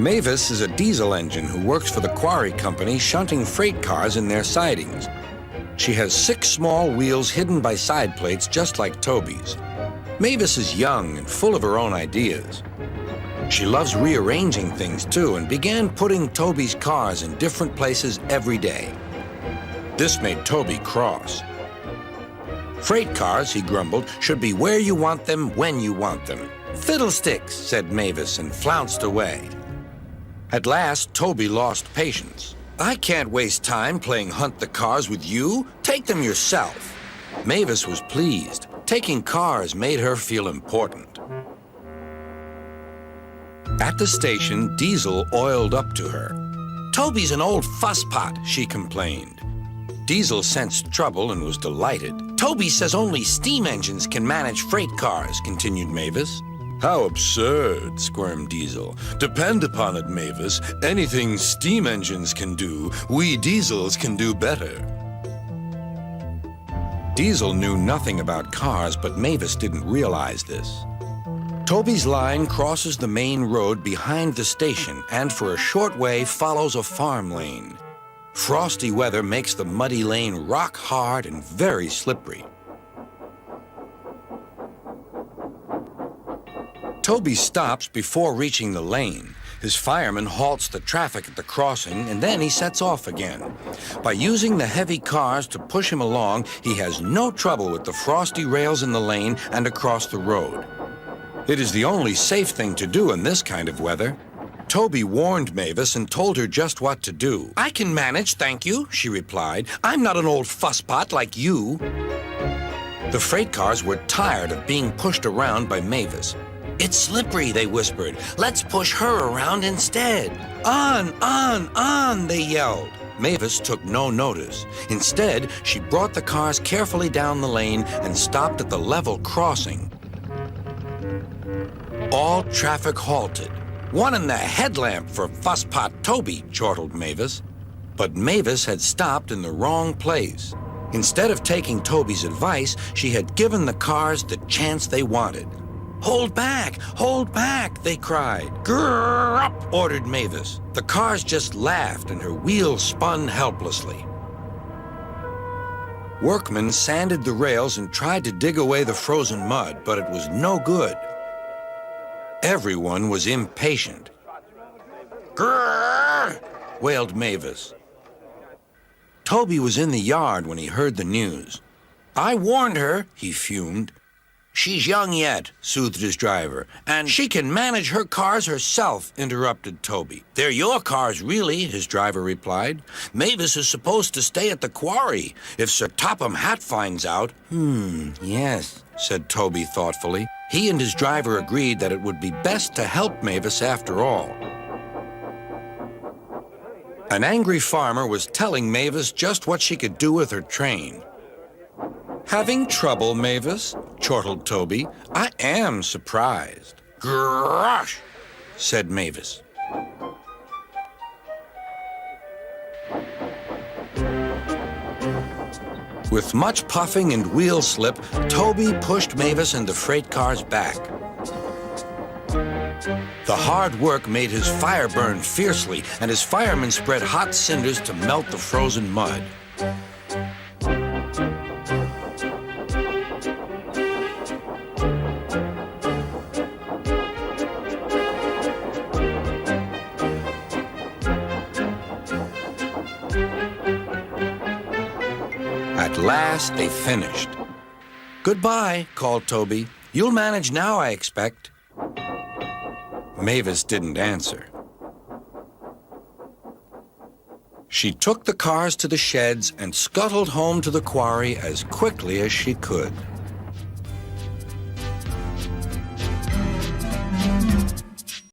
Mavis is a diesel engine who works for the quarry company shunting freight cars in their sidings. She has 6 small wheels hidden by side plates just like Toby's. Mavis is young and full of her own ideas. She loves rearranging things too and began putting Toby's cars in different places every day. This made Toby cross. Freight cars, he grumbled, should be where you want them, when you want them. Fiddlesticks, said Mavis and flounced away. At last, Toby lost patience. I can't waste time playing hunt the cars with you. Take them yourself. Mavis was pleased. Taking cars made her feel important. At the station, Diesel oiled up to her. Toby's an old fusspot, she complained. Diesel sensed trouble and was delighted. Toby says only steam engines can manage freight cars, continued Mavis. How absurd, squirmed Diesel. Depend upon it, Mavis. Anything steam engines can do, we diesels can do better. Diesel knew nothing about cars, but Mavis didn't realize this. Toby's line crosses the main road behind the station and for a short way follows a farm lane. Frosty weather makes the muddy lane rock hard and very slippery. Toby stops before reaching the lane. His fireman halts the traffic at the crossing, and then he sets off again. By using the heavy cars to push him along, he has no trouble with the frosty rails in the lane and across the road. It is the only safe thing to do in this kind of weather. Toby warned Mavis and told her just what to do. I can manage, thank you, she replied. I'm not an old fusspot like you. The freight cars were tired of being pushed around by Mavis. It's slippery, they whispered. Let's push her around instead. On, they yelled. Mavis took no notice. Instead, she brought the cars carefully down the lane and stopped at the level crossing. All traffic halted. One in the headlamp for fusspot Toby, chortled Mavis. But Mavis had stopped in the wrong place. Instead of taking Toby's advice, she had given the cars the chance they wanted. Hold back, they cried. Grrr up, ordered Mavis. The cars just laughed and her wheels spun helplessly. Workmen sanded the rails and tried to dig away the frozen mud, but it was no good. Everyone was impatient. Grrr, wailed Mavis. Toby was in the yard when he heard the news. I warned her, he fumed. She's young yet, soothed his driver, and she can manage her cars herself, interrupted Toby. They're your cars, really, his driver replied. Mavis is supposed to stay at the quarry. If Sir Topham Hatt finds out... Yes, said Toby thoughtfully. He and his driver agreed that it would be best to help Mavis after all. An angry farmer was telling Mavis just what she could do with her train. Having trouble, Mavis? Chortled Toby. I am surprised. Grosh, said Mavis. With much puffing and wheel slip, Toby pushed Mavis and the freight cars back. The hard work made his fire burn fiercely, and his firemen spread hot cinders to melt the frozen mud. At last, they finished. Goodbye, called Toby. You'll manage now, I expect. Mavis didn't answer. She took the cars to the sheds and scuttled home to the quarry as quickly as she could.